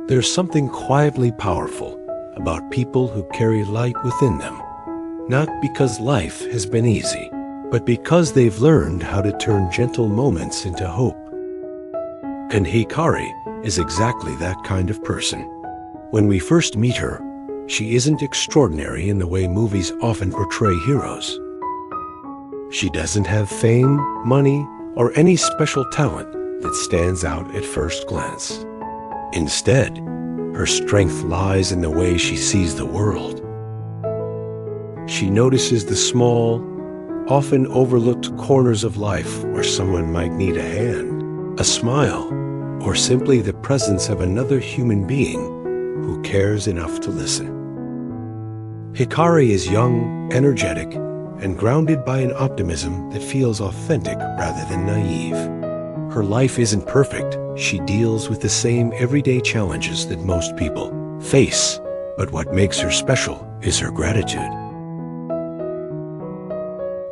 There's something quietly powerful about people who carry light within them, not because life has been easy, but because they've learned how to turn gentle moments into hope. And Hikari is exactly that kind of person. When we first meet her, she isn't extraordinary in the way movies often portray heroes. She doesn't have fame, money, or any special talent that stands out at first glance. Instead, her strength lies in the way she sees the world. She notices the small, often overlooked corners of life where someone might need a hand, a smile, or simply the presence of another human being who cares enough to listen. Hikari is young, energetic, and grounded by an optimism that feels authentic rather than naive. Her life isn't perfect. She deals with the same everyday challenges that most people face, but what makes her special is her gratitude.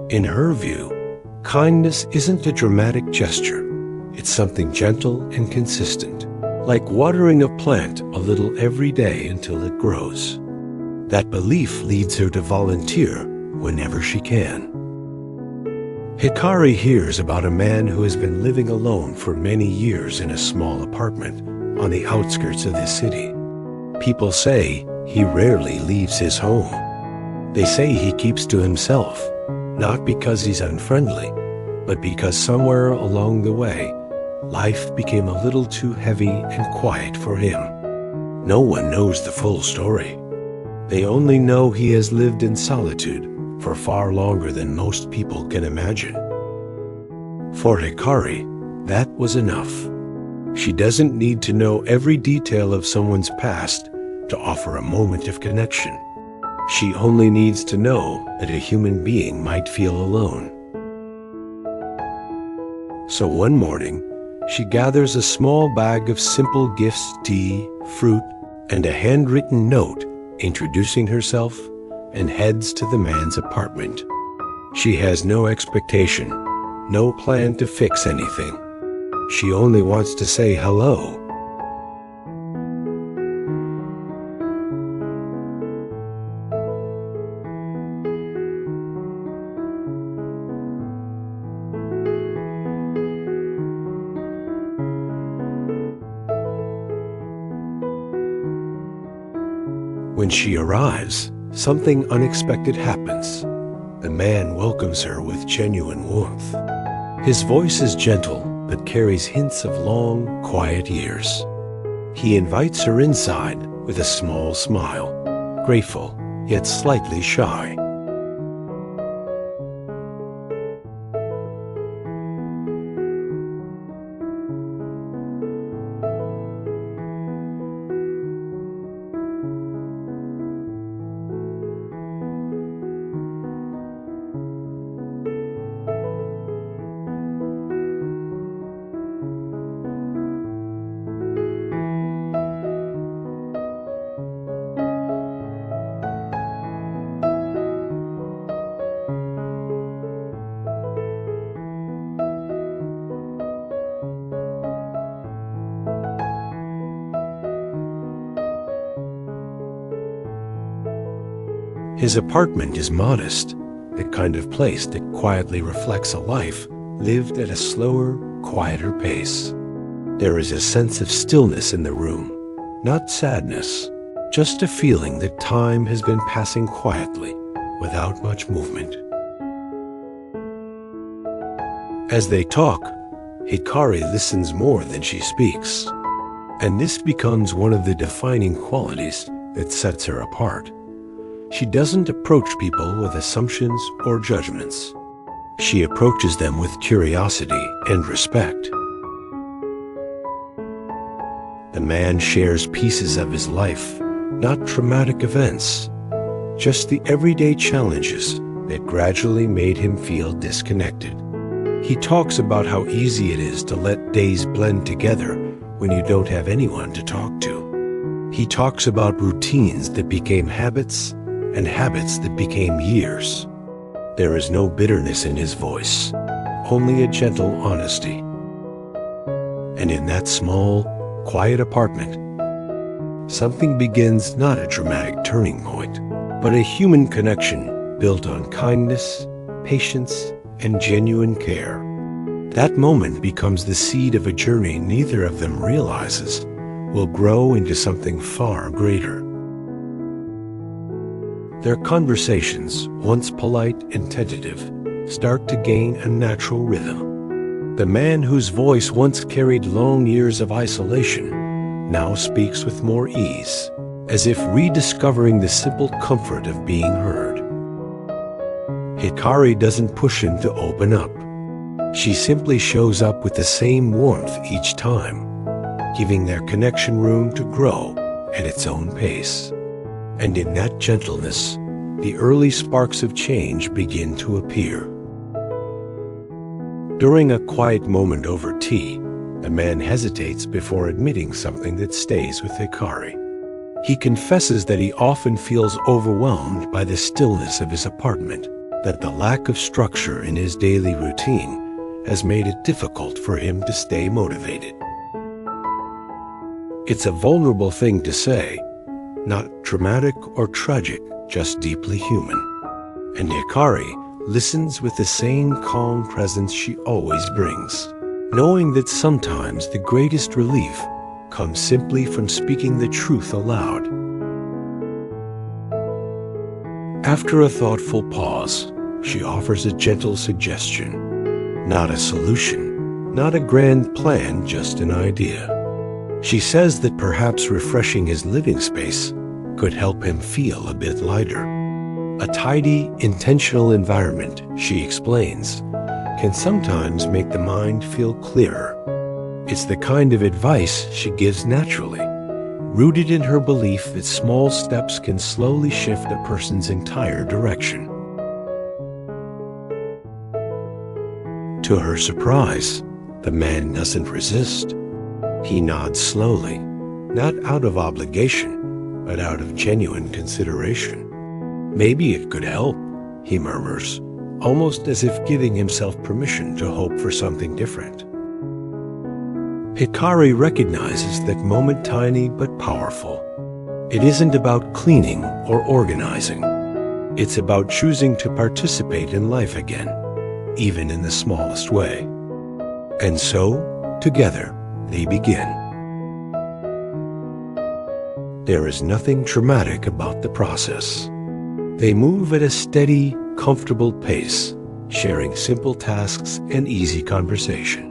In her view, kindness isn't a dramatic gesture. It's something gentle and consistent, like watering a plant a little every day until it grows. That belief leads her to volunteer whenever she can. Hikari hears about a man who has been living alone for many years in a small apartment on the outskirts of the city. People say he rarely leaves his home. They say he keeps to himself, not because he's unfriendly, but because somewhere along the way, life became a little too heavy and quiet for him. No one knows the full story. They only know he has lived in solitude for far longer than most people can imagine. For Hikari, that was enough. She doesn't need to know every detail of someone's past to offer a moment of connection. She only needs to know that a human being might feel alone. So one morning, she gathers a small bag of simple gifts, tea, fruit, and a handwritten note introducing herself, and heads to the man's apartment. She has no expectation, no plan to fix anything. She only wants to say hello. When she arrives, something unexpected happens. The man welcomes her with genuine warmth. His voice is gentle, but carries hints of long, quiet years. He invites her inside with a small smile, grateful, yet slightly shy. His apartment is modest, the kind of place that quietly reflects a life lived at a slower, quieter pace. There is a sense of stillness in the room, not sadness, just a feeling that time has been passing quietly, without much movement. As they talk, Hikari listens more than she speaks, and this becomes one of the defining qualities that sets her apart. She doesn't approach people with assumptions or judgments. She approaches them with curiosity and respect. The man shares pieces of his life, not traumatic events, just the everyday challenges that gradually made him feel disconnected. He talks about how easy it is to let days blend together when you don't have anyone to talk to. He talks about routines that became habits and habits that became years. There is no bitterness in his voice, only a gentle honesty. And in that small, quiet apartment, something begins, not a dramatic turning point, but a human connection built on kindness, patience, and genuine care. That moment becomes the seed of a journey neither of them realizes will grow into something far greater. Their conversations, once polite and tentative, start to gain a natural rhythm. The man whose voice once carried long years of isolation now speaks with more ease, as if rediscovering the simple comfort of being heard. Hikari doesn't push him to open up. She simply shows up with the same warmth each time, giving their connection room to grow at its own pace. And in that gentleness, the early sparks of change begin to appear. During a quiet moment over tea, the man hesitates before admitting something that stays with Hikari. He confesses that he often feels overwhelmed by the stillness of his apartment, that the lack of structure in his daily routine has made it difficult for him to stay motivated. It's a vulnerable thing to say, not dramatic or tragic, just deeply human. And Hikari listens with the same calm presence she always brings, knowing that sometimes the greatest relief comes simply from speaking the truth aloud. After a thoughtful pause, she offers a gentle suggestion. Not a solution, not a grand plan, just an idea. She says that perhaps refreshing his living space could help him feel a bit lighter. A tidy, intentional environment, she explains, can sometimes make the mind feel clearer. It's the kind of advice she gives naturally, rooted in her belief that small steps can slowly shift a person's entire direction. To her surprise, the man doesn't resist. He nods slowly, not out of obligation, but out of genuine consideration. Maybe it could help, he murmurs, almost as if giving himself permission to hope for something different. Hikari recognizes that moment tiny but powerful. It isn't about cleaning or organizing. It's about choosing to participate in life again, even in the smallest way. And so, together, they begin. There is nothing dramatic about the process. They move at a steady, comfortable pace, sharing simple tasks and easy conversation.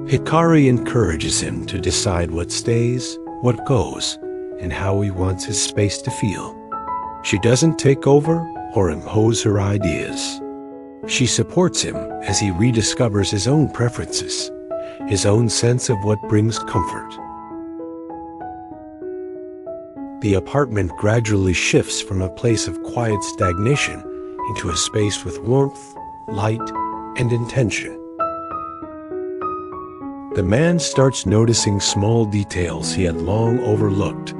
Hikari encourages him to decide what stays, what goes, and how he wants his space to feel. She doesn't take over or impose her ideas. She supports him as he rediscovers his own preferences, his own sense of what brings comfort. The apartment gradually shifts from a place of quiet stagnation into a space with warmth, light, and intention. The man starts noticing small details he had long overlooked,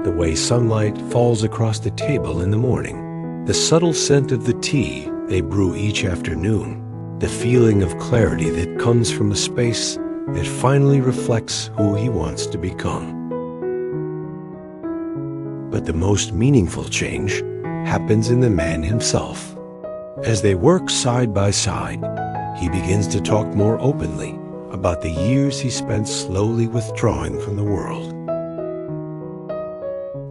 the way sunlight falls across the table in the morning, the subtle scent of the tea they brew each afternoon, the feeling of clarity that comes from a space that finally reflects who he wants to become. But the most meaningful change happens in the man himself. As they work side by side, he begins to talk more openly about the years he spent slowly withdrawing from the world.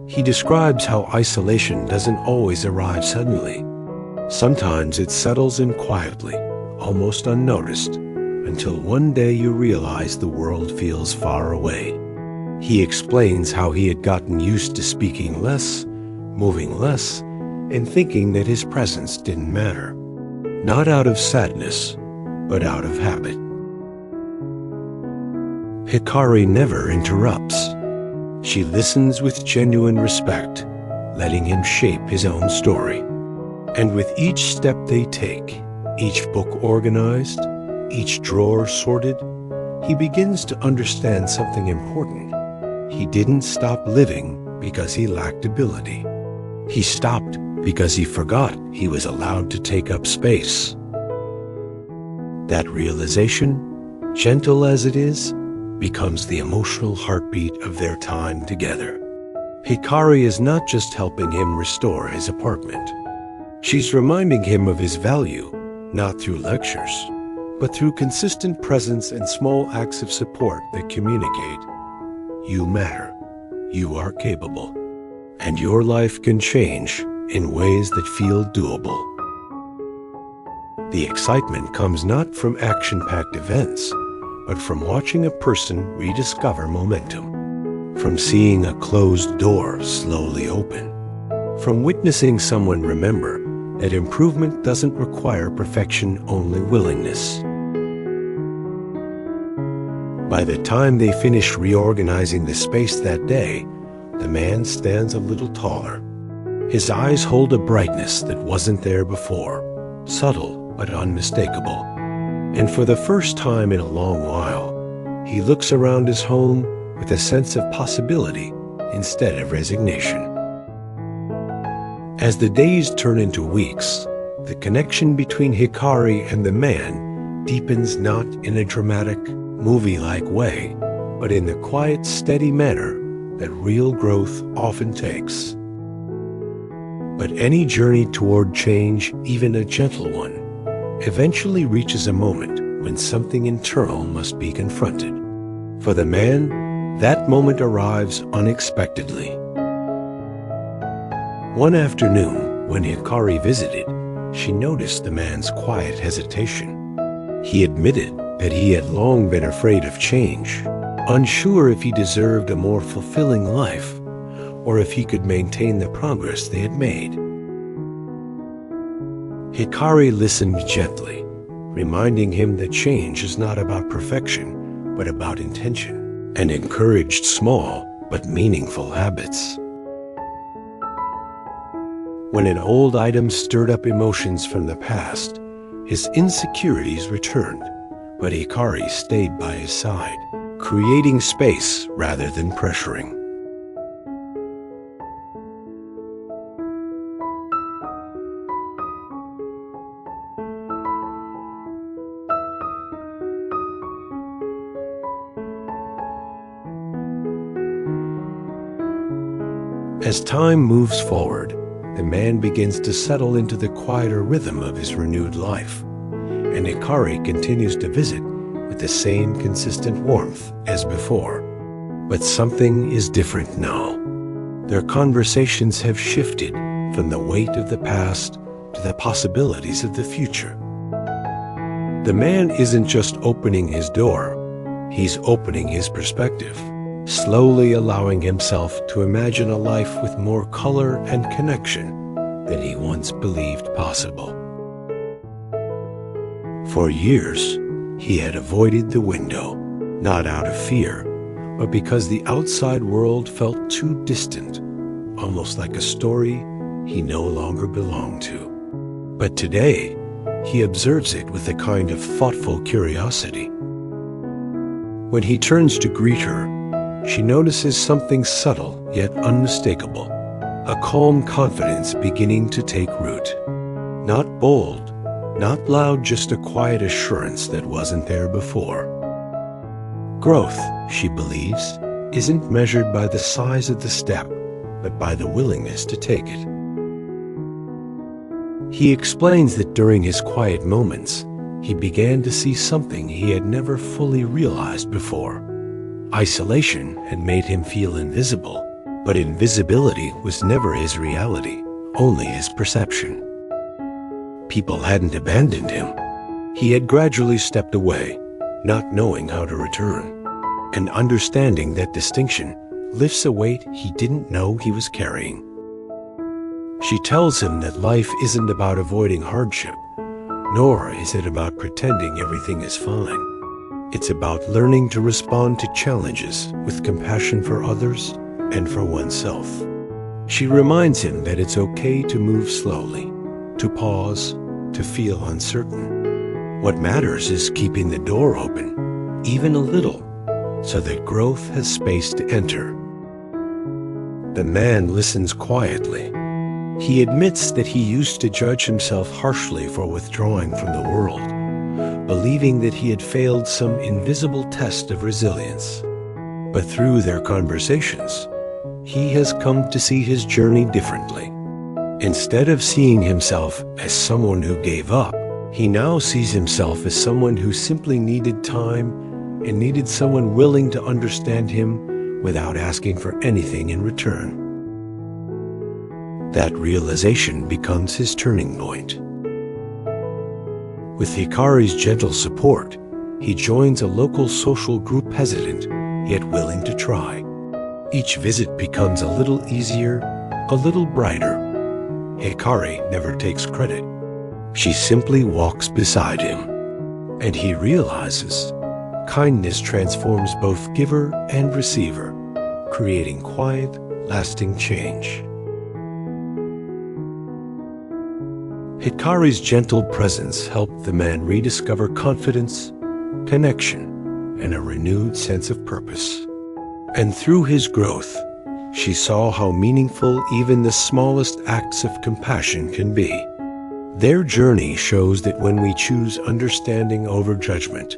He describes how isolation doesn't always arrive suddenly. Sometimes it settles in quietly, almost unnoticed, until one day you realize the world feels far away. He explains how he had gotten used to speaking less, moving less, and thinking that his presence didn't matter. Not out of sadness, but out of habit. Hikari never interrupts. She listens with genuine respect, letting him shape his own story. And with each step they take, each book organized, each drawer sorted, he begins to understand something important. He didn't stop living because he lacked ability. He stopped because he forgot he was allowed to take up space. That realization, gentle as it is, becomes the emotional heartbeat of their time together. Hikari is not just helping him restore his apartment. She's reminding him of his value, not through lectures, but through consistent presence and small acts of support that communicate, you matter, you are capable, and your life can change in ways that feel doable. The excitement comes not from action-packed events, but from watching a person rediscover momentum, from seeing a closed door slowly open, from witnessing someone remember that improvement doesn't require perfection, only willingness. By the time they finish reorganizing the space that day, the man stands a little taller. His eyes hold a brightness that wasn't there before, subtle but unmistakable. And for the first time in a long while, he looks around his home with a sense of possibility instead of resignation. As the days turn into weeks, the connection between Hikari and the man deepens, not in a dramatic, movie-like way, but in the quiet, steady manner that real growth often takes. But any journey toward change, even a gentle one, eventually reaches a moment when something internal must be confronted. For the man, that moment arrives unexpectedly. One afternoon, when Hikari visited, she noticed the man's quiet hesitation. He admitted that he had long been afraid of change, unsure if he deserved a more fulfilling life, or if he could maintain the progress they had made. Hikari listened gently, reminding him that change is not about perfection, but about intention, and encouraged small but meaningful habits. When an old item stirred up emotions from the past, his insecurities returned, but Hikari stayed by his side, creating space rather than pressuring. As time moves forward, the man begins to settle into the quieter rhythm of his renewed life, and Hikari continues to visit with the same consistent warmth as before. But something is different now. Their conversations have shifted from the weight of the past to the possibilities of the future. The man isn't just opening his door, he's opening his perspective, slowly allowing himself to imagine a life with more color and connection than he once believed possible. For years, he had avoided the window, not out of fear, but because the outside world felt too distant, almost like a story he no longer belonged to. But today, he observes it with a kind of thoughtful curiosity. When he turns to greet her, she notices something subtle yet unmistakable, a calm confidence beginning to take root. Not bold, not loud, just a quiet assurance that wasn't there before. Growth, she believes, isn't measured by the size of the step, but by the willingness to take it. He explains that during his quiet moments, he began to see something he had never fully realized before. Isolation had made him feel invisible, but invisibility was never his reality, only his perception. People hadn't abandoned him. He had gradually stepped away, not knowing how to return, and understanding that distinction lifts a weight he didn't know he was carrying. She tells him that life isn't about avoiding hardship, nor is it about pretending everything is fine. It's about learning to respond to challenges with compassion for others and for oneself. She reminds him that it's okay to move slowly, to pause, to feel uncertain. What matters is keeping the door open, even a little, so that growth has space to enter. The man listens quietly. He admits that he used to judge himself harshly for withdrawing from the world, believing that he had failed some invisible test of resilience. But through their conversations, he has come to see his journey differently. Instead of seeing himself as someone who gave up, he now sees himself as someone who simply needed time and needed someone willing to understand him without asking for anything in return. That realization becomes his turning point. With Hikari's gentle support, he joins a local social group hesitant, yet willing to try. Each visit becomes a little easier, a little brighter. Hikari never takes credit. She simply walks beside him. And he realizes kindness transforms both giver and receiver, creating quiet, lasting change. Hikari's gentle presence helped the man rediscover confidence, connection, and a renewed sense of purpose. And through his growth, she saw how meaningful even the smallest acts of compassion can be. Their journey shows that when we choose understanding over judgment,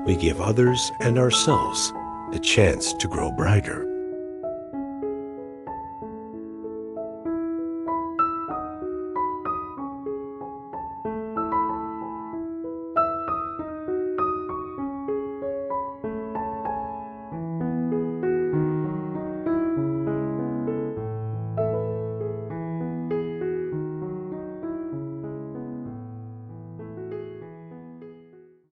we give others and ourselves the chance to grow brighter.